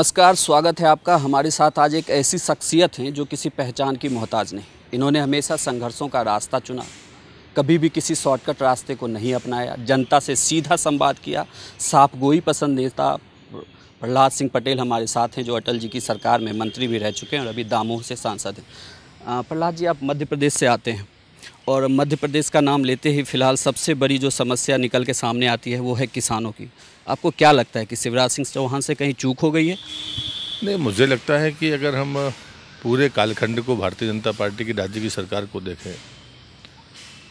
नमस्कार, स्वागत है आपका। हमारे साथ आज एक ऐसी शख्सियत हैं जो किसी पहचान की मोहताज नहीं। इन्होंने हमेशा संघर्षों का रास्ता चुना, कभी भी किसी शॉर्टकट रास्ते को नहीं अपनाया, जनता से सीधा संवाद किया। साफगोई पसंद नेता प्रहलाद सिंह पटेल हमारे साथ हैं, जो अटल जी की सरकार में मंत्री भी रह चुके हैं और अभी दामोह से सांसद हैं। प्रहलाद जी, आप मध्य प्रदेश से आते हैं और मध्य प्रदेश का नाम लेते ही फ़िलहाल सबसे बड़ी जो समस्या निकल के सामने आती है वो है किसानों की। आपको क्या लगता है कि शिवराज सिंह चौहान से कहीं चूक हो गई है? नहीं, मुझे लगता है कि अगर हम पूरे कालखंड को भारतीय जनता पार्टी की राज्य की सरकार को देखें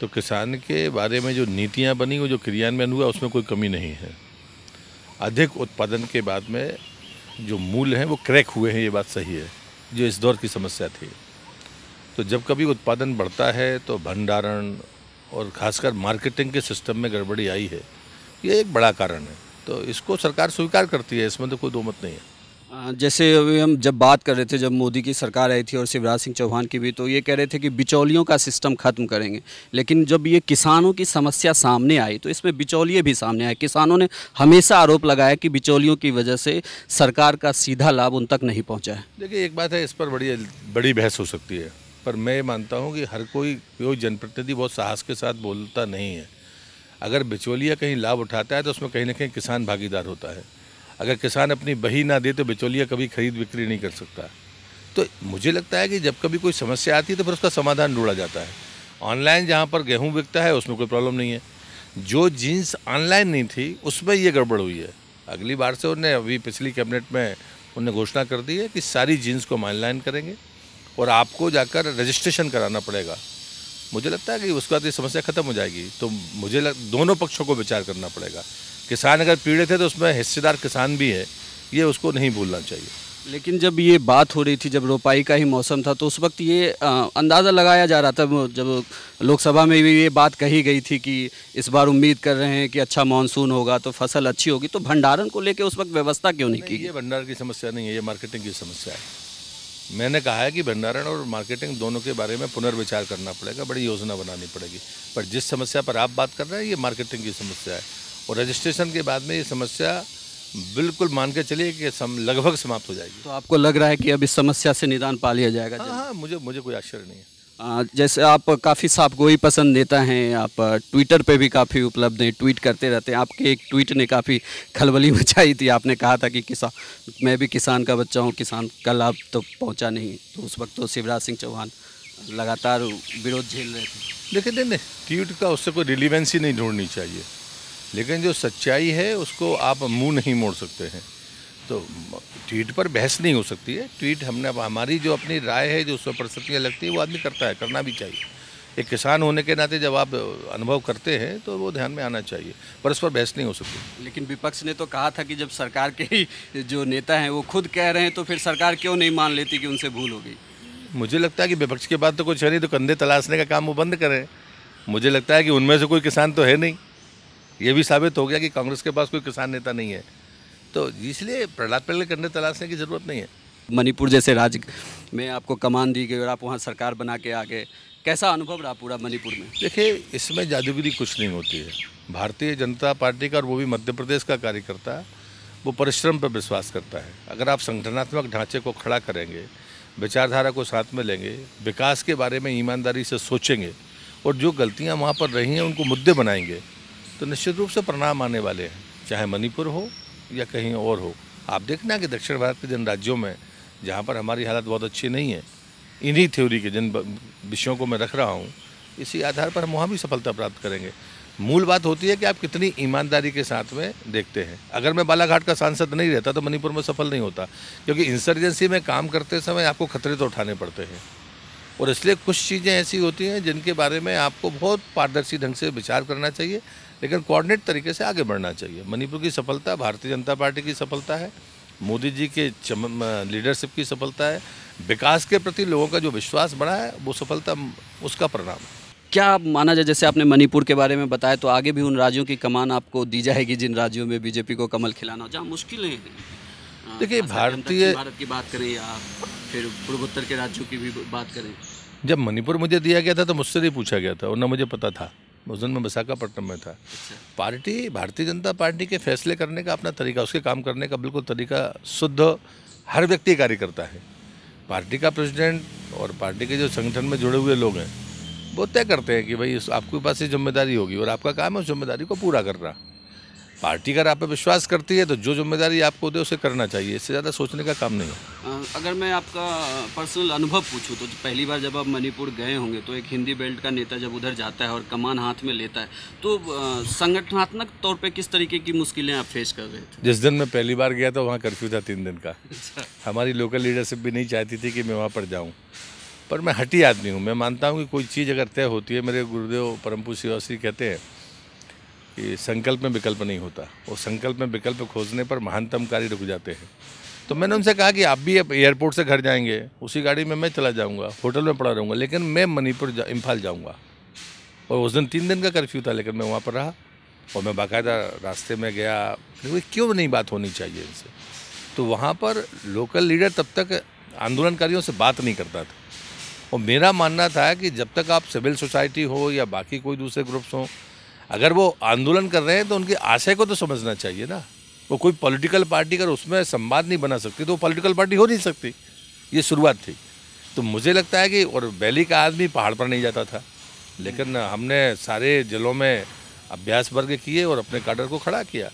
तो किसान के बारे में जो नीतियां बनी, वो जो क्रियान्वयन हुआ, उसमें कोई कमी नहीं है। अधिक उत्पादन के बाद में जो मूल्य हैं वो क्रैक हुए हैं, ये बात सही है, जो इस दौर की समस्या थी। तो जब कभी उत्पादन बढ़ता है तो भंडारण और खासकर मार्केटिंग के सिस्टम में गड़बड़ी आई है, ये एक बड़ा कारण है। तो इसको सरकार स्वीकार करती है, इसमें तो कोई दो मत नहीं है। जैसे अभी हम जब बात कर रहे थे, जब मोदी की सरकार आई थी और शिवराज सिंह चौहान की भी, तो ये कह रहे थे कि बिचौलियों का सिस्टम खत्म करेंगे। लेकिन जब ये किसानों की समस्या सामने आई तो इसमें बिचौलिए भी सामने आए। किसानों ने हमेशा आरोप लगाया कि बिचौलियों की वजह से सरकार का सीधा लाभ उन तक नहीं पहुँचा है। देखिए, एक बात है, इस पर बड़ी बहस हो सकती है, पर मैं मानता हूँ कि हर कोई जनप्रतिनिधि बहुत साहस के साथ बोलता नहीं है। अगर बिचौलिया कहीं लाभ उठाता है तो उसमें कहीं ना कहीं किसान भागीदार होता है। अगर किसान अपनी बही ना दे तो बिचौलिया कभी खरीद बिक्री नहीं कर सकता। तो मुझे लगता है कि जब कभी कोई समस्या आती है तो फिर उसका समाधान ढूंढा जाता है। ऑनलाइन जहाँ पर गेहूँ बिकता है उसमें कोई प्रॉब्लम नहीं है। जो जीन्स ऑनलाइन नहीं थी उसमें ये गड़बड़ हुई है। अगली बार से उन्होंने अभी पिछली कैबिनेट में उन्होंने घोषणा कर दी है कि सारी जीन्स को हम ऑनलाइन करेंगे और आपको जाकर रजिस्ट्रेशन कराना पड़ेगा। मुझे लगता है कि उसके बाद ये समस्या खत्म हो जाएगी। तो दोनों पक्षों को विचार करना पड़ेगा। किसान अगर पीड़ित है तो उसमें हिस्सेदार किसान भी है, ये उसको नहीं भूलना चाहिए। लेकिन जब ये बात हो रही थी, जब रोपाई का ही मौसम था, तो उस वक्त ये अंदाज़ा लगाया जा रहा था, जब लोकसभा में भी ये बात कही गई थी कि इस बार उम्मीद कर रहे हैं कि अच्छा मानसून होगा तो फसल अच्छी होगी। तो भंडारण को लेकर उस वक्त व्यवस्था क्यों नहीं की? ये भंडारण की समस्या नहीं है, ये मार्केटिंग की समस्या है। मैंने कहा है कि भंडारण और मार्केटिंग दोनों के बारे में पुनर्विचार करना पड़ेगा, बड़ी योजना बनानी पड़ेगी। पर जिस समस्या पर आप बात कर रहे हैं ये मार्केटिंग की समस्या है और रजिस्ट्रेशन के बाद में ये समस्या बिल्कुल मान के चलिए कि लगभग समाप्त हो जाएगी। तो आपको लग रहा है कि अब इस समस्या से निदान पा लिया जाएगा? हाँ, मुझे कोई आश्चर्य नहीं है। जैसे आप काफ़ी साफगोई पसंद नेता हैं, आप ट्विटर पे भी काफ़ी उपलब्ध हैं, ट्वीट करते रहते हैं। आपके एक ट्वीट ने काफ़ी खलबली मचाई थी। आपने कहा था कि मैं भी किसान का बच्चा हूँ, किसान का लाभ तो पहुँचा नहीं। तो उस वक्त तो शिवराज सिंह चौहान लगातार विरोध झेल रहे थे। लेकिन नहीं, ट्वीट का उससे कोई रिलीवेंसी नहीं ढूंढनी चाहिए, लेकिन जो सच्चाई है उसको आप मुँह नहीं मोड़ सकते हैं। तो ट्वीट पर बहस नहीं हो सकती है। ट्वीट हमारी जो अपनी राय है, जो उसमें परिस्थितियाँ लगती है, वो आदमी करता है, करना भी चाहिए। एक किसान होने के नाते जब आप अनुभव करते हैं तो वो ध्यान में आना चाहिए, पर उस पर बहस नहीं हो सकती। लेकिन विपक्ष ने तो कहा था कि जब सरकार के ही जो नेता हैं वो खुद कह रहे हैं तो फिर सरकार क्यों नहीं मान लेती कि उनसे भूल हो गई? मुझे लगता है कि विपक्ष के बाद तो कुछ है नहीं, तो कंधे तलाशने का काम वो बंद करें। मुझे लगता है कि उनमें से कोई किसान तो है नहीं। ये भी साबित हो गया कि कांग्रेस के पास कोई किसान नेता नहीं है, तो इसलिए प्रहलाद पटेल करने तलाशने की ज़रूरत नहीं है। मणिपुर जैसे राज्य में आपको कमान दी गई और आप वहाँ सरकार बना के आ गए, कैसा अनुभव रहा पूरा मणिपुर में? देखिए, इसमें जादूगिरी कुछ नहीं होती है। भारतीय जनता पार्टी का, और वो भी मध्य प्रदेश का कार्यकर्ता, वो परिश्रम पर विश्वास करता है। अगर आप संगठनात्मक ढांचे को खड़ा करेंगे, विचारधारा को साथ में लेंगे, विकास के बारे में ईमानदारी से सोचेंगे और जो गलतियाँ वहाँ पर रही हैं उनको मुद्दे बनाएंगे, तो निश्चित रूप से परिणाम आने वाले हैं, चाहे मणिपुर हो या कहीं और हो। आप देखना कि दक्षिण भारत के जिन राज्यों में जहाँ पर हमारी हालत बहुत अच्छी नहीं है, इन्हीं थ्योरी के जिन विषयों को मैं रख रहा हूँ, इसी आधार पर हम वहाँ भी सफलता प्राप्त करेंगे। मूल बात होती है कि आप कितनी ईमानदारी के साथ में देखते हैं। अगर मैं बालाघाट का सांसद नहीं रहता तो मणिपुर में सफल नहीं होता, क्योंकि इंसर्जेंसी में काम करते समय आपको खतरे तो उठाने पड़ते हैं और इसलिए कुछ चीज़ें ऐसी होती हैं जिनके बारे में आपको बहुत पारदर्शी ढंग से विचार करना चाहिए, लेकिन कोऑर्डिनेट तरीके से आगे बढ़ना चाहिए। मणिपुर की सफलता भारतीय जनता पार्टी की सफलता है, मोदी जी के लीडरशिप की सफलता है, विकास के प्रति लोगों का जो विश्वास बढ़ा है वो सफलता उसका परिणाम है। क्या माना जाए, जैसे आपने मणिपुर के बारे में बताया, तो आगे भी उन राज्यों की कमान आपको दी जाएगी जिन राज्यों में बीजेपी को कमल खिलाना हो, जहाँ मुश्किलें हैं? देखिए, भारत की बात करें या फिर पूर्वोत्तर के राज्यों की भी बात करें। जब मणिपुर मुझे दिया गया था तो मुझसे नहीं पूछा गया था और न मुझे पता था। उस दिन मैं विशाखापट्टनम में था। पार्टी, भारतीय जनता पार्टी के फैसले करने का अपना तरीका, उसके काम करने का बिल्कुल तरीका शुद्ध हर व्यक्ति कार्यकर्ता है। पार्टी का प्रेसिडेंट और पार्टी के जो संगठन में जुड़े हुए लोग हैं वो तय करते हैं कि भाई आपके पास ये जिम्मेदारी होगी और आपका काम है उस जिम्मेदारी को पूरा करना। पार्टी अगर आप पे विश्वास करती है तो जो जिम्मेदारी आपको दे उसे करना चाहिए, इससे ज़्यादा सोचने का काम नहीं है। अगर मैं आपका पर्सनल अनुभव पूछूं तो पहली बार जब आप मणिपुर गए होंगे तो एक हिंदी बेल्ट का नेता जब उधर जाता है और कमान हाथ में लेता है तो संगठनात्मक तौर पे किस तरीके की मुश्किलें आप फेस कर रहे थे? जिस दिन मैं पहली बार गया था वहाँ कर्फ्यू था 3 दिन का। हमारी लोकल लीडरशिप भी नहीं चाहती थी कि मैं वहाँ पर जाऊँ, पर मैं हटी आदमी हूँ। मैं मानता हूँ कि कोई चीज़ अगर तय होती है, मेरे गुरुदेव परम पूज्य शिवाश्री कहते हैं कि संकल्प में विकल्प नहीं होता, और संकल्प में विकल्प खोजने पर महानतम कार्य रुक जाते हैं। तो मैंने उनसे कहा कि आप भी एयरपोर्ट से घर जाएंगे, उसी गाड़ी में मैं चला जाऊंगा, होटल में पड़ा रहूँगा, लेकिन मैं इम्फाल जाऊंगा। और उस दिन 3 दिन का कर्फ्यू था, लेकिन मैं वहाँ पर रहा और मैं बाकायदा रास्ते में गया। क्यों नहीं बात होनी चाहिए इनसे? तो वहाँ पर लोकल लीडर तब तक आंदोलनकारियों से बात नहीं करता था, और मेरा मानना था कि जब तक आप सिविल सोसाइटी हो या बाकी कोई दूसरे ग्रुप्स हों, अगर वो आंदोलन कर रहे हैं तो उनके आशय को तो समझना चाहिए ना। वो कोई पॉलिटिकल पार्टी अगर उसमें संवाद नहीं बना सकती तो वो पॉलिटिकल पार्टी हो नहीं सकती। ये शुरुआत थी। तो मुझे लगता है कि, और वैली का आदमी पहाड़ पर नहीं जाता था, लेकिन हमने सारे जिलों में अभ्यास वर्ग किए और अपने काडर को खड़ा किया।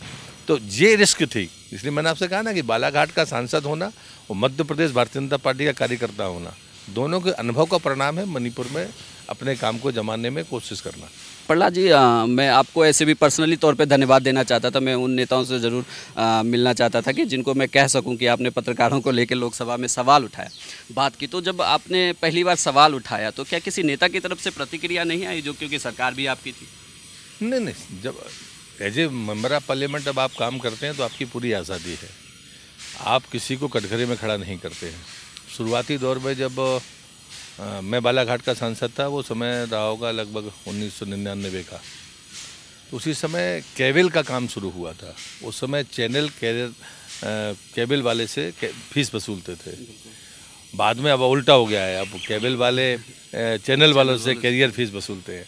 तो ये रिस्क थी, इसलिए मैंने आपसे कहा ना कि बालाघाट का सांसद होना और मध्य प्रदेश भारतीय जनता पार्टी का कार्यकर्ता होना, दोनों के अनुभव का परिणाम है मणिपुर में अपने काम को जमाने में कोशिश करना। प्रहलाद जी, मैं आपको ऐसे भी पर्सनली तौर पे धन्यवाद देना चाहता था। मैं उन नेताओं से ज़रूर मिलना चाहता था कि जिनको मैं कह सकूं कि आपने पत्रकारों को लेकर लोकसभा में सवाल उठाया, बात की। तो जब आपने पहली बार सवाल उठाया तो क्या किसी नेता की तरफ से प्रतिक्रिया नहीं आई, जो क्योंकि सरकार भी आपकी थी? नहीं, जब as a member of parliament अब आप काम करते हैं तो आपकी पूरी आज़ादी है, आप किसी को कटघरे में खड़ा नहीं करते हैं। शुरुआती दौर में जब मैं बालाघाट का सांसद था, वो समय रहा होगा लगभग 1999 का, तो उसी समय केबल का काम शुरू हुआ था। उस समय चैनल केबल वाले से फीस वसूलते थे, बाद में अब उल्टा हो गया है, अब केबल वाले चैनल वालों से कैरियर फीस वसूलते हैं।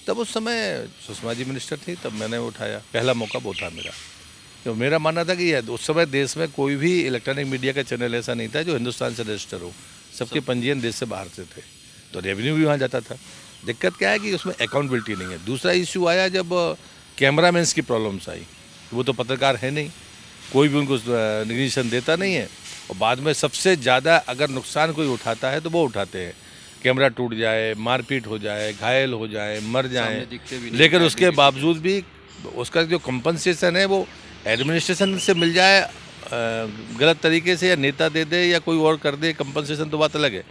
तब उस समय सुषमा जी मिनिस्टर थी, तब मैंने उठाया, पहला मौका वो था मेरा। तो मेरा मानना था कि उस समय देश में कोई भी इलेक्ट्रॉनिक मीडिया का चैनल ऐसा नहीं था जो हिंदुस्तान से रजिस्टर हो, सबके पंजीयन देश से बाहर से थे, तो रेवेन्यू भी वहाँ जाता था। दिक्कत क्या है कि उसमें अकाउंटेबिलिटी नहीं है। दूसरा इशू आया जब कैमरामैन्स की प्रॉब्लम्स आई, वो तो पत्रकार है नहीं, कोई भी उनको रिकग्निशन देता नहीं है, और बाद में सबसे ज़्यादा अगर नुकसान कोई उठाता है तो वो उठाते हैं, कैमरा टूट जाए, मारपीट हो जाए, घायल हो जाए, मर जाए, लेकिन उसके बावजूद भी उसका जो कंपनसेशन है वो एडमिनिस्ट्रेशन से मिल जाए गलत तरीके से, या नेता दे दे या कोई और कर दे कंपनसेशन, तो बात अलग है।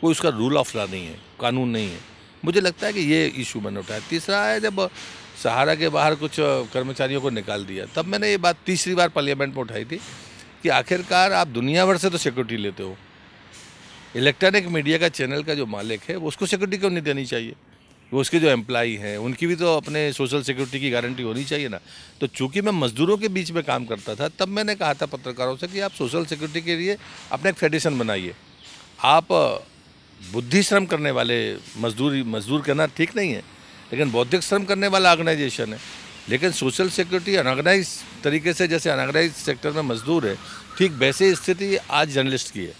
कोई उसका रूल ऑफ लॉ नहीं है, कानून नहीं है। मुझे लगता है कि ये इशू मैंने उठाया। तीसरा है जब सहारा के बाहर कुछ कर्मचारियों को निकाल दिया, तब मैंने ये बात तीसरी बार पार्लियामेंट में उठाई थी कि आखिरकार आप दुनिया भर से तो सिक्योरिटी लेते हो, इलेक्ट्रॉनिक मीडिया का चैनल का जो मालिक है वो उसको सिक्योरिटी क्यों नहीं देनी चाहिए? वो उसके जो एम्प्लॉई हैं उनकी भी तो अपने सोशल सिक्योरिटी की गारंटी होनी चाहिए ना। तो चूंकि मैं मजदूरों के बीच में काम करता था, तब मैंने कहा था पत्रकारों से कि आप सोशल सिक्योरिटी के लिए अपना एक फेडरेशन बनाइए। आप बुद्धि श्रम करने वाले मजदूर कहना ठीक नहीं है, लेकिन बौद्धिक श्रम करने वाला ऑर्गेनाइजेशन है। लेकिन सोशल सिक्योरिटी अनऑर्गेनाइज तरीके से, जैसे अनऑर्गेनाइज सेक्टर में मजदूर है, ठीक वैसे स्थिति आज जर्नलिस्ट की है,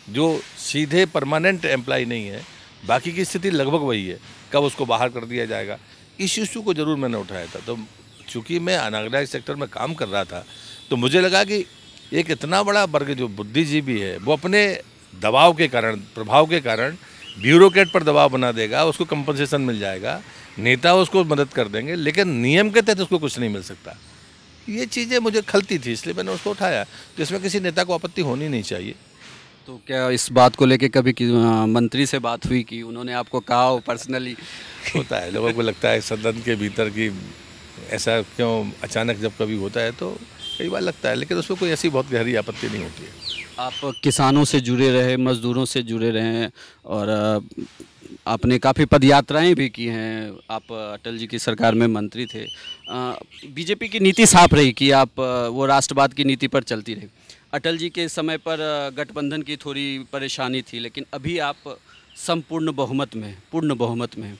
जो सीधे परमानेंट एम्प्लॉय नहीं है। बाकी की स्थिति लगभग वही है, कब उसको बाहर कर दिया जाएगा। इस इशू को ज़रूर मैंने उठाया था। तो चूँकि मैं अनऑर्गेनाइज सेक्टर में काम कर रहा था, तो मुझे लगा कि एक इतना बड़ा वर्ग जो बुद्धिजीवी है वो अपने दबाव के कारण, प्रभाव के कारण ब्यूरोक्रेट पर दबाव बना देगा, उसको कंपनसेशन मिल जाएगा, नेता उसको मदद कर देंगे, लेकिन नियम के तहत उसको कुछ नहीं मिल सकता। ये चीज़ें मुझे खलती थी, इसलिए मैंने उसको उठाया। तो इसमें किसी नेता को आपत्ति होनी नहीं चाहिए। तो क्या इस बात को लेके कभी मंत्री से बात हुई कि उन्होंने आपको कहा हो पर्सनली? होता है, लोगों को लगता है सदन के भीतर की ऐसा क्यों अचानक जब कभी होता है तो कई बार लगता है, लेकिन उसमें कोई ऐसी बहुत गहरी आपत्ति नहीं होती है। आप किसानों से जुड़े रहे, मजदूरों से जुड़े रहे, और आपने काफ़ी पदयात्राएं भी की हैं। आप अटल जी की सरकार में मंत्री थे। बीजेपी की नीति साफ रही कि आप वो राष्ट्रवाद की नीति पर चलती रही। अटल जी के समय पर गठबंधन की थोड़ी परेशानी थी, लेकिन अभी आप संपूर्ण बहुमत में, पूर्ण बहुमत में हैं।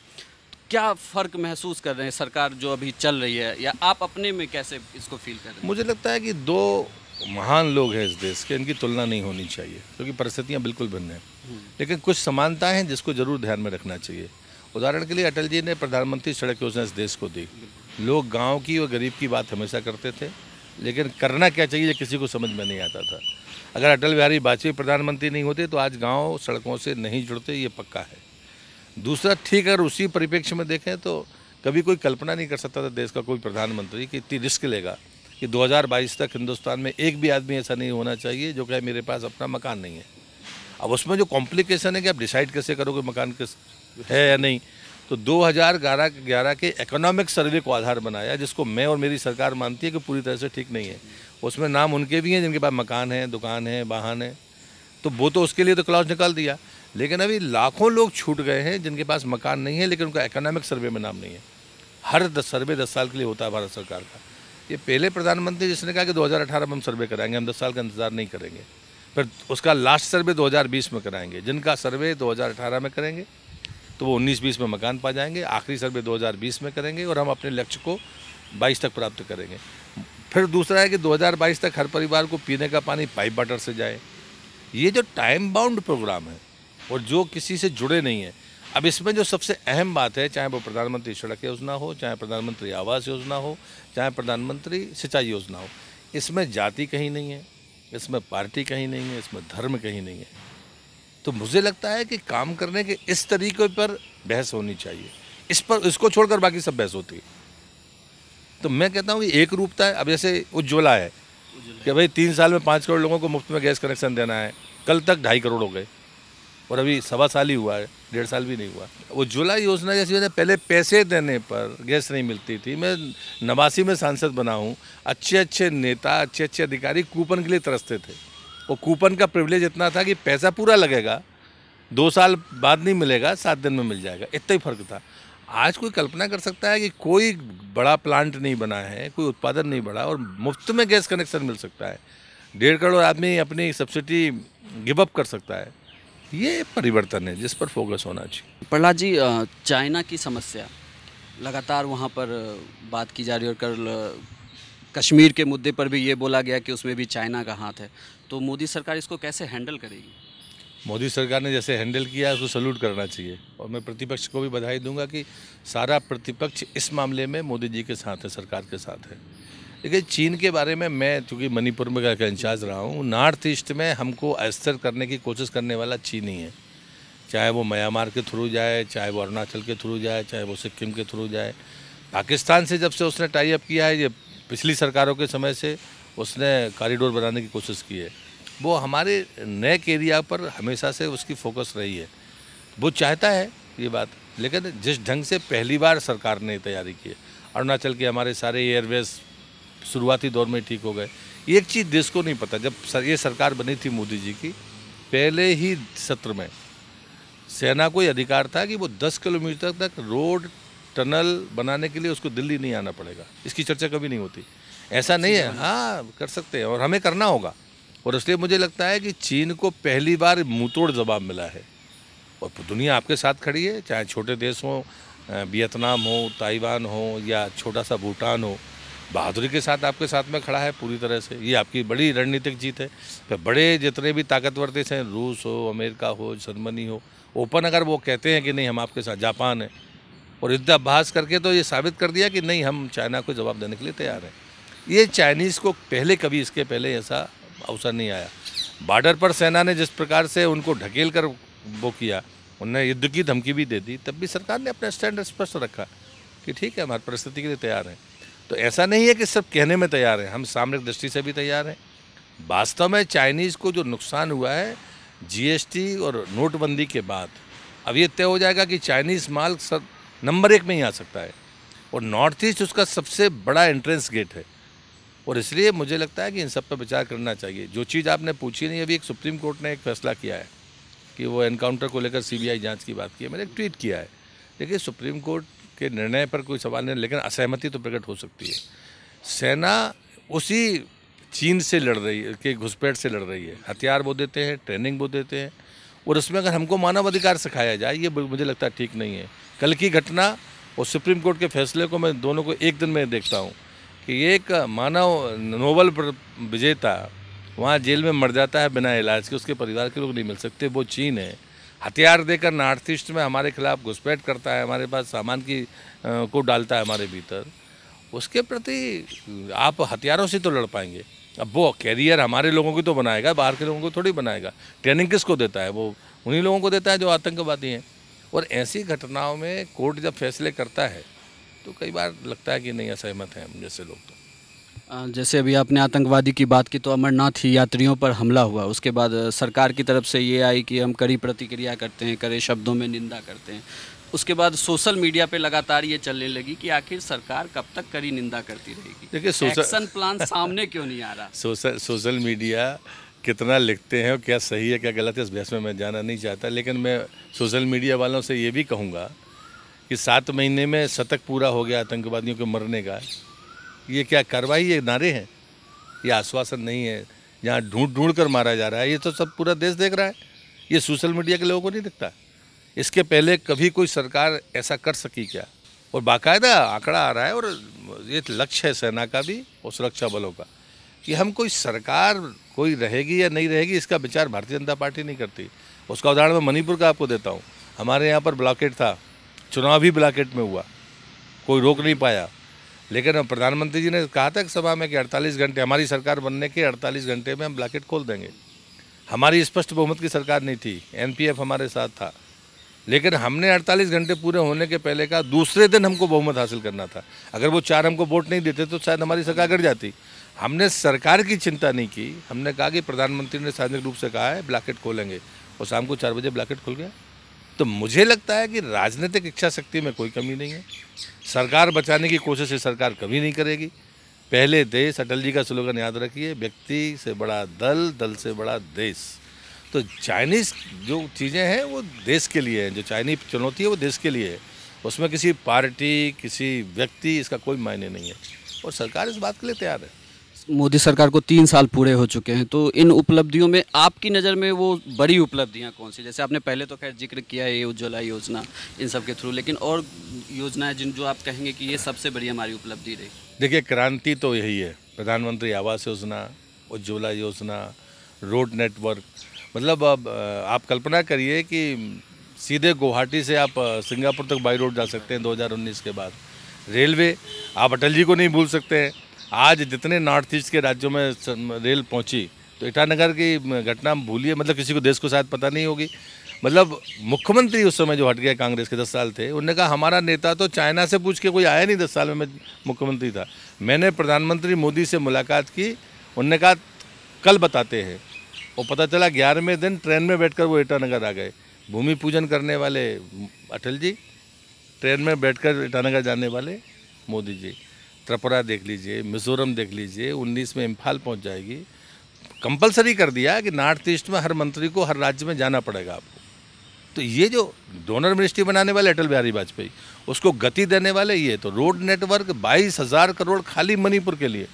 क्या फ़र्क महसूस कर रहे हैं सरकार जो अभी चल रही है, या आप अपने में कैसे इसको फील कर रहे हैं? मुझे लगता है कि दो महान लोग हैं इस देश के, इनकी तुलना नहीं होनी चाहिए क्योंकि परिस्थितियाँ बिल्कुल भिन्न हैं। लेकिन कुछ समानताएं हैं जिसको जरूर ध्यान में रखना चाहिए। उदाहरण के लिए अटल जी ने प्रधानमंत्री सड़क योजना इस देश को दी। लोग गांव की और गरीब की बात हमेशा करते थे, लेकिन करना क्या चाहिए ये किसी को समझ में नहीं आता था। अगर अटल बिहारी वाजपेयी प्रधानमंत्री नहीं होते तो आज गांव सड़कों से नहीं जुड़ते, ये पक्का है। दूसरा, ठीक अगर उसी परिप्रेक्ष्य में देखें तो कभी कोई कल्पना नहीं कर सकता था देश का कोई प्रधानमंत्री कि इतनी रिस्क लेगा कि 2022 तक हिंदुस्तान में एक भी आदमी ऐसा नहीं होना चाहिए जो कहे मेरे पास अपना मकान नहीं है। अब उसमें जो कॉम्प्लिकेशन है कि आप डिसाइड कैसे करोगे मकान किस है या नहीं, तो 2011 के इकोनॉमिक सर्वे को आधार बनाया, जिसको मैं और मेरी सरकार मानती है कि पूरी तरह से ठीक नहीं है। उसमें नाम उनके भी हैं जिनके पास मकान है, दुकान है, वाहन है, तो वो तो उसके लिए तो क्लॉज निकाल दिया। लेकिन अभी लाखों लोग छूट गए हैं जिनके पास मकान नहीं है लेकिन उनका इकोनॉमिक सर्वे में नाम नहीं है। हर सर्वे 10 साल के लिए होता है भारत सरकार का। ये पहले प्रधानमंत्री जिसने कहा कि 2018 में हम सर्वे कराएंगे, हम 10 साल का इंतजार नहीं करेंगे। फिर उसका लास्ट सर्वे 2020 में कराएंगे। जिनका सर्वे 2018 में करेंगे तो वो 19-20 में मकान पा जाएंगे। आखिरी सर्वे 2020 में करेंगे और हम अपने लक्ष्य को 22 तक प्राप्त करेंगे। फिर दूसरा है कि 2022 तक हर परिवार को पीने का पानी पाइप वाटर से जाए। ये जो टाइम बाउंड प्रोग्राम है और जो किसी से जुड़े नहीं है। अब इसमें जो सबसे अहम बात है, चाहे वो प्रधानमंत्री सड़क योजना हो, चाहे प्रधानमंत्री आवास योजना हो, चाहे प्रधानमंत्री सिंचाई योजना हो, इसमें जाति कहीं नहीं है, इसमें पार्टी कहीं नहीं है, इसमें धर्म कहीं नहीं है। तो मुझे लगता है कि काम करने के इस तरीके पर बहस होनी चाहिए। इसको छोड़कर बाकी सब बहस होती है। तो मैं कहता हूँ कि एक रूपता है। अब जैसे उज्ज्वला है कि भाई 3 साल में 5 करोड़ लोगों को मुफ्त में गैस कनेक्शन देना है। कल तक 2.5 करोड़ हो गए और अभी 1.25 साल ही हुआ है, 1.5 साल भी नहीं हुआ। उज्ज्वला योजना जैसी पहले पैसे देने पर गैस नहीं मिलती थी। मैं 89 में सांसद बना हूँ। अच्छे अच्छे नेता, अच्छे अच्छे अधिकारी कूपन के लिए तरसते थे। वो कूपन का प्रिविलेज इतना था कि पैसा पूरा लगेगा, 2 साल बाद नहीं मिलेगा, 7 दिन में मिल जाएगा, इतना ही फर्क था। आज कोई कल्पना कर सकता है कि कोई बड़ा प्लांट नहीं बना है, कोई उत्पादन नहीं बढ़ा और मुफ्त में गैस कनेक्शन मिल सकता है। 1.5 करोड़ आदमी अपनी सब्सिडी गिव अप कर सकता है। ये परिवर्तन है जिस पर फोकस होना चाहिए। प्रहलाद जी, चाइना की समस्या लगातार वहाँ पर बात की जा रही है और कल कश्मीर के मुद्दे पर भी ये बोला गया कि उसमें भी चाइना का हाथ है। तो मोदी सरकार इसको कैसे हैंडल करेगी? मोदी सरकार ने जैसे हैंडल किया उसको सल्यूट करना चाहिए और मैं प्रतिपक्ष को भी बधाई दूंगा कि सारा प्रतिपक्ष इस मामले में मोदी जी के साथ है, सरकार के साथ है। लेकिन चीन के बारे में मैं चूँकि मणिपुर में का इंचार्ज रहा हूँ, नॉर्थ ईस्ट में हमको अस्थिर करने की कोशिश करने वाला चीन ही है। चाहे वो म्यांमार के थ्रू जाए, चाहे वो अरुणाचल के थ्रू जाए, चाहे वो सिक्किम के थ्रू जाए। पाकिस्तान से जब से उसने टाई अप किया है, ये पिछली सरकारों के समय से उसने कॉरिडोर बनाने की कोशिश की है। वो हमारे नेक एरिया पर हमेशा से उसकी फोकस रही है। वो चाहता है ये बात, लेकिन जिस ढंग से पहली बार सरकार ने तैयारी की है, अरुणाचल के हमारे सारे एयरवेज शुरुआती दौर में ठीक हो गए। एक चीज़ देश को नहीं पता, जब ये सरकार बनी थी मोदी जी की, पहले ही सत्र में सेना को अधिकार था कि वो 10 किलोमीटर तक रोड टनल बनाने के लिए उसको दिल्ली नहीं आना पड़ेगा। इसकी चर्चा कभी नहीं होती। ऐसा नहीं है, हाँ कर सकते हैं और हमें करना होगा। और इसलिए मुझे लगता है कि चीन को पहली बार मुंहतोड़ जवाब मिला है और दुनिया आपके साथ खड़ी है। चाहे छोटे देश हो, वियतनाम हो, ताइवान हो या छोटा सा भूटान हो, बहादुरी के साथ आपके साथ में खड़ा है पूरी तरह से। ये आपकी बड़ी रणनीतिक जीत है। फिर बड़े जितने भी ताकतवर देश हैं, रूस हो, अमेरिका हो, जर्मनी हो, ओपन अगर वो कहते हैं कि नहीं हम आपके साथ, जापान है, और इतना बहस करके तो ये साबित कर दिया कि नहीं हम चाइना को जवाब देने के लिए तैयार हैं। ये चाइनीज़ को पहले कभी इसके पहले ऐसा अवसर नहीं आया। बॉर्डर पर सेना ने जिस प्रकार से उनको ढकेल कर वो किया, उन्हें युद्ध की धमकी भी दे दी, तब भी सरकार ने अपना स्टैंड स्पष्ट रखा कि ठीक है हमारी परिस्थिति के लिए तैयार हैं। तो ऐसा नहीं है कि सब कहने में तैयार हैं, हम सामरिक दृष्टि से भी तैयार हैं। वास्तव में चाइनीज़ को जो नुकसान हुआ है जीएसटी और नोटबंदी के बाद, अब ये तय हो जाएगा कि चाइनीज़ माल सब नंबर 1 में ही आ सकता है और नॉर्थ ईस्ट उसका सबसे बड़ा एंट्रेंस गेट है। और इसलिए मुझे लगता है कि इन सब पर विचार करना चाहिए। जो चीज़ आपने पूछी नहीं, अभी एक सुप्रीम कोर्ट ने एक फैसला किया है कि वो एनकाउंटर को लेकर सीबीआई जांच की बात की है। मैंने एक ट्वीट किया है। देखिए सुप्रीम कोर्ट के निर्णय पर कोई सवाल नहीं, लेकिन असहमति तो प्रकट हो सकती है। सेना उसी चीन से लड़ रही है कि घुसपैठ से लड़ रही है, हथियार वो देते हैं, ट्रेनिंग वो देते हैं, और उसमें अगर हमको मानव अधिकार सिखाया जाए, ये मुझे लगता है ठीक नहीं है। कल की घटना और सुप्रीम कोर्ट के फैसले को मैं दोनों को एक दिन में देखता हूँ। कि एक मानव नोबेल विजेता वहाँ जेल में मर जाता है बिना इलाज के, उसके परिवार के लोग नहीं मिल सकते। वो चीन है, हथियार देकर नॉर्थ ईस्ट में हमारे खिलाफ घुसपैठ करता है, हमारे पास सामान की को डालता है हमारे भीतर। उसके प्रति आप हथियारों से तो लड़ पाएंगे। अब वो कैरियर हमारे लोगों की तो बनाएगा, बाहर के लोगों को थोड़ी बनाएगा। ट्रेनिंग किसको देता है? वो उन्हीं लोगों को देता है जो आतंकवादी हैं। और ऐसी घटनाओं में कोर्ट जब फैसले करता है तो कई बार लगता है कि नहीं, असहमत हैं हम जैसे लोग। तो जैसे अभी आपने आतंकवादी की बात की, तो अमरनाथ यात्रियों पर हमला हुआ, उसके बाद सरकार की तरफ से ये आई कि हम कड़ी प्रतिक्रिया करते हैं, कड़े शब्दों में निंदा करते हैं। उसके बाद सोशल मीडिया पे लगातार ये चलने लगी कि आखिर सरकार कब तक कड़ी निंदा करती रहेगी। देखिए, एक्शन प्लान सामने क्यों नहीं आ रहा? सोशल मीडिया कितना लिखते हैं और क्या सही है क्या गलत है, इस बहस में मैं जाना नहीं चाहता। लेकिन मैं सोशल मीडिया वालों से ये भी कहूँगा कि 7 महीने में शतक पूरा हो गया आतंकवादियों के मरने का। ये क्या कार्रवाई, ये नारे हैं, ये आश्वासन नहीं है। जहाँ ढूंढ ढूंढ कर मारा जा रहा है, ये तो सब पूरा देश देख रहा है। ये सोशल मीडिया के लोगों को नहीं दिखता। इसके पहले कभी कोई सरकार ऐसा कर सकी क्या? और बाकायदा आंकड़ा आ रहा है, और ये लक्ष्य है सेना का भी और सुरक्षा बलों का कि हम कोई सरकार कोई रहेगी या नहीं रहेगी, इसका विचार भारतीय जनता पार्टी नहीं करती। उसका उदाहरण मैं मणिपुर का आपको देता हूँ। हमारे यहाँ पर ब्लॉकेट था, चुनाव भी ब्लॉकेट में हुआ, कोई रोक नहीं पाया। लेकिन प्रधानमंत्री जी ने कहा था कि सभा में कि 48 घंटे, हमारी सरकार बनने के 48 घंटे में हम ब्लॉकेट खोल देंगे। हमारी स्पष्ट बहुमत की सरकार नहीं थी, एनपीएफ हमारे साथ था, लेकिन हमने 48 घंटे पूरे होने के पहले का दूसरे दिन हमको बहुमत हासिल करना था। अगर वो 4 हमको वोट नहीं देते तो शायद हमारी सरकार गिर जाती। हमने सरकार की चिंता नहीं की, हमने कहा कि प्रधानमंत्री ने सार्वजनिक रूप से कहा है ब्लॉकेट खोलेंगे, और शाम को 4 बजे ब्लॉकेट खुल गया। तो मुझे लगता है कि राजनीतिक इच्छा शक्ति में कोई कमी नहीं है। सरकार बचाने की कोशिश सरकार कभी नहीं करेगी। पहले देश, अटल जी का स्लोगन याद रखिए, व्यक्ति से बड़ा दल, दल से बड़ा देश। तो चाइनीज़ जो चीज़ें हैं वो देश के लिए हैं, जो चाइनीज चुनौती है वो देश के लिए है। उसमें किसी पार्टी, किसी व्यक्ति, इसका कोई मायने नहीं है, और सरकार इस बात के लिए तैयार है। मोदी सरकार को 3 साल पूरे हो चुके हैं, तो इन उपलब्धियों में आपकी नज़र में वो बड़ी उपलब्धियां कौन सी? जैसे आपने पहले तो खैर जिक्र किया है ये उज्ज्वला योजना, इन सब के थ्रू, लेकिन और योजनाएं जिन जो आप कहेंगे कि ये सबसे बड़ी हमारी उपलब्धि रही? देखिए, क्रांति तो यही है, प्रधानमंत्री आवास योजना, उज्ज्वला योजना, रोड नेटवर्क। मतलब अब आप कल्पना करिए कि सीधे गुवाहाटी से आप सिंगापुर तक बाई रोड जा सकते हैं 2019 के बाद। रेलवे, आप अटल जी को नहीं भूल सकते हैं। आज जितने नॉर्थ ईस्ट के राज्यों में रेल पहुंची, तो ईटानगर की घटना भूलिए, मतलब किसी को देश को शायद पता नहीं होगी। मतलब मुख्यमंत्री उस समय जो हट गए, कांग्रेस के 10 साल थे, उन्होंने कहा हमारा नेता तो चाइना से पूछ के कोई आया नहीं, 10 साल में मैं मुख्यमंत्री था। मैंने प्रधानमंत्री मोदी से मुलाकात की, उन्होंने कहा कल बताते हैं, और पता चला 11वें दिन ट्रेन में बैठकर वो ईटानगर आ गए। भूमि पूजन करने वाले अटल जी, ट्रेन में बैठकर ईटानगर जाने वाले मोदी जी। त्रिपुरा देख लीजिए, मिजोरम देख लीजिए, 19 में इम्फाल पहुंच जाएगी। कंपलसरी कर दिया कि नॉर्थ ईस्ट में हर मंत्री को हर राज्य में जाना पड़ेगा आपको। तो ये जो डोनर मिनिस्ट्री बनाने वाले अटल बिहारी वाजपेयी, उसको गति देने वाले ये तो रोड नेटवर्क 22,000 करोड़ खाली मणिपुर के लिए,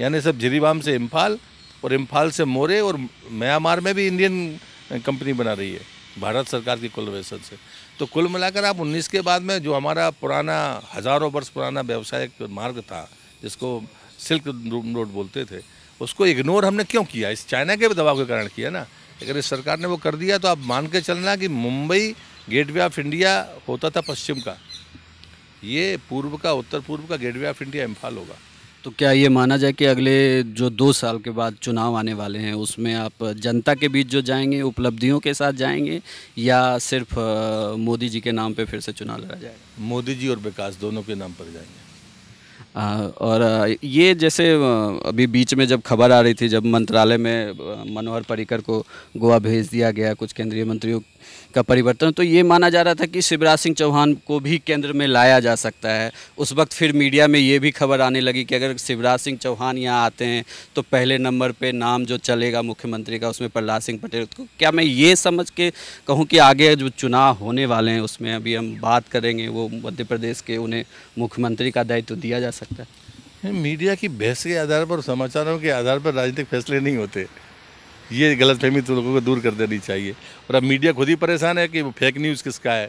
यानी सब जिरीबाम से इम्फाल और इम्फाल से मोरे, और म्यांमार में भी इंडियन कंपनी बना रही है भारत सरकार की कोलैबोरेशन से। तो कुल मिलाकर आप 19 के बाद में जो हमारा पुराना हज़ारों वर्ष पुराना व्यावसायिक मार्ग था, जिसको सिल्क रोड बोलते थे, उसको इग्नोर हमने क्यों किया? इस चाइना के दबाव के कारण किया ना। अगर इस सरकार ने वो कर दिया तो आप मान के चलना कि मुंबई गेटवे ऑफ इंडिया होता था पश्चिम का, ये पूर्व का, उत्तर पूर्व का गेटवे ऑफ इंडिया इम्फाल होगा। तो क्या ये माना जाए कि अगले जो 2 साल के बाद चुनाव आने वाले हैं, उसमें आप जनता के बीच जो जाएंगे उपलब्धियों के साथ जाएंगे, या सिर्फ मोदी जी के नाम पे फिर से चुनाव लड़ा जाएगा? मोदी जी और विकास दोनों के नाम पर जाएंगे। और ये जैसे अभी बीच में जब खबर आ रही थी, जब मंत्रालय में मनोहर पर्रिकर को गोवा भेज दिया गया, कुछ केंद्रीय मंत्रियों का परिवर्तन, तो ये माना जा रहा था कि शिवराज सिंह चौहान को भी केंद्र में लाया जा सकता है। उस वक्त फिर मीडिया में ये भी खबर आने लगी कि अगर शिवराज सिंह चौहान यहाँ आते हैं तो पहले नंबर पे नाम जो चलेगा मुख्यमंत्री का, उसमें प्रहलाद सिंह पटेल। तो क्या मैं ये समझ के कहूँ कि आगे जो चुनाव होने वाले हैं उसमें अभी हम बात करेंगे, वो मध्य प्रदेश के उन्हें मुख्यमंत्री का दायित्व दिया जा सकता है? मीडिया की बहस के आधार पर, समाचारों के आधार पर राजनीतिक फैसले नहीं होते। ये गलतफहमी तो लोगों को दूर कर देनी चाहिए। और अब मीडिया खुद ही परेशान है कि वो फेक न्यूज़ किसका है।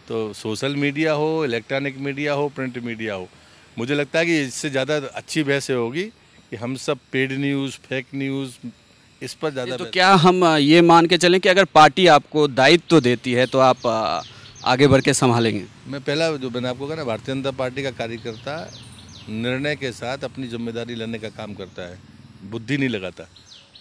तो सोशल मीडिया हो, इलेक्ट्रॉनिक मीडिया हो, प्रिंट मीडिया हो, मुझे लगता है कि इससे ज़्यादा अच्छी बहस होगी कि हम सब पेड न्यूज़, फेक न्यूज़, इस पर ज़्यादा। तो क्या हम ये मान के चलें कि अगर पार्टी आपको दायित्व देती है तो आप आगे बढ़ के संभालेंगे? मैं पहला जो मैंने आपको कहा ना, भारतीय जनता पार्टी का कार्यकर्ता निर्णय के साथ अपनी जिम्मेदारी लेने का काम करता है, बुद्धि नहीं लगाता,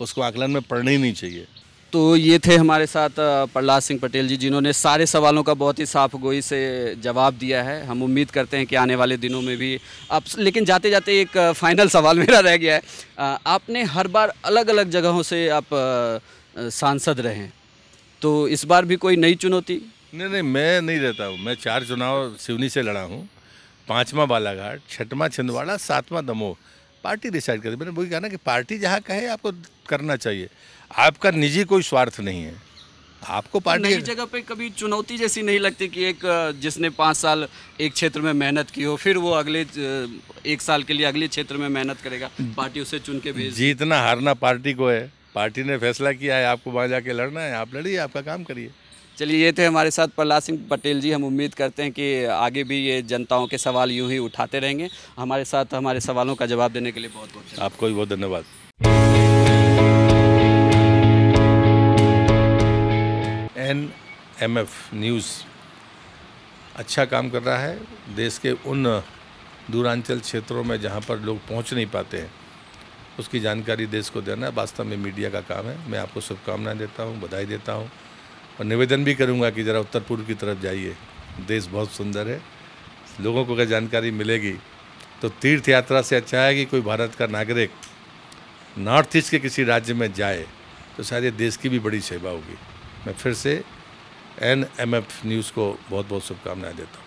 उसको आकलन में पढ़ना ही नहीं चाहिए। तो ये थे हमारे साथ प्रहलाद सिंह पटेल जी, जिन्होंने सारे सवालों का बहुत ही साफ गोई से जवाब दिया है। हम उम्मीद करते हैं कि आने वाले दिनों में भी आप, लेकिन जाते जाते एक फाइनल सवाल मेरा रह गया है। आपने हर बार अलग अलग जगहों से आप सांसद रहे हैं, तो इस बार भी कोई नई चुनौती? नहीं, मैं नहीं रहता हूँ। मैं 4 चुनाव सिवनी से लड़ा हूँ, 5वां बालाघाट, 6वां छिंदवाड़ा, 7वां दमोह। पार्टी डिसाइड करती। मैंने वही कहा ना कि पार्टी जहाँ कहे आपको करना चाहिए, आपका निजी कोई स्वार्थ नहीं है, आपको पार्टी। नई जगह पे कभी चुनौती जैसी नहीं लगती कि एक जिसने 5 साल एक क्षेत्र में मेहनत की हो, फिर वो अगले 1 साल के लिए अगले क्षेत्र में मेहनत करेगा, पार्टी उसे चुन के भेज? जीतना हारना पार्टी को है, पार्टी ने फैसला किया है आपको वहाँ जाके लड़ना है, आप लड़िए, आपका काम करिए। चलिए, ये थे हमारे साथ प्रहलाद सिंह पटेल जी। हम उम्मीद करते हैं कि आगे भी ये जनताओं के सवाल यूं ही उठाते रहेंगे। हमारे साथ हमारे सवालों का जवाब देने के लिए बहुत बहुत आपको भी बहुत धन्यवाद। NMF न्यूज़ अच्छा काम कर रहा है। देश के उन दूरांचल क्षेत्रों में जहां पर लोग पहुंच नहीं पाते हैं, उसकी जानकारी देश को देना वास्तव में मीडिया का काम है। मैं आपको शुभकामनाएं देता हूं, बधाई देता हूं और निवेदन भी करूंगा कि ज़रा उत्तर पूर्व की तरफ जाइए। देश बहुत सुंदर है, लोगों को अगर जानकारी मिलेगी तो तीर्थ यात्रा से अच्छा है कि कोई भारत का नागरिक नॉर्थ ईस्ट के किसी राज्य में जाए, तो शायद ये देश की भी बड़ी सेवा होगी। मैं फिर से NMF न्यूज़ को बहुत बहुत शुभकामनाएं देता हूँ।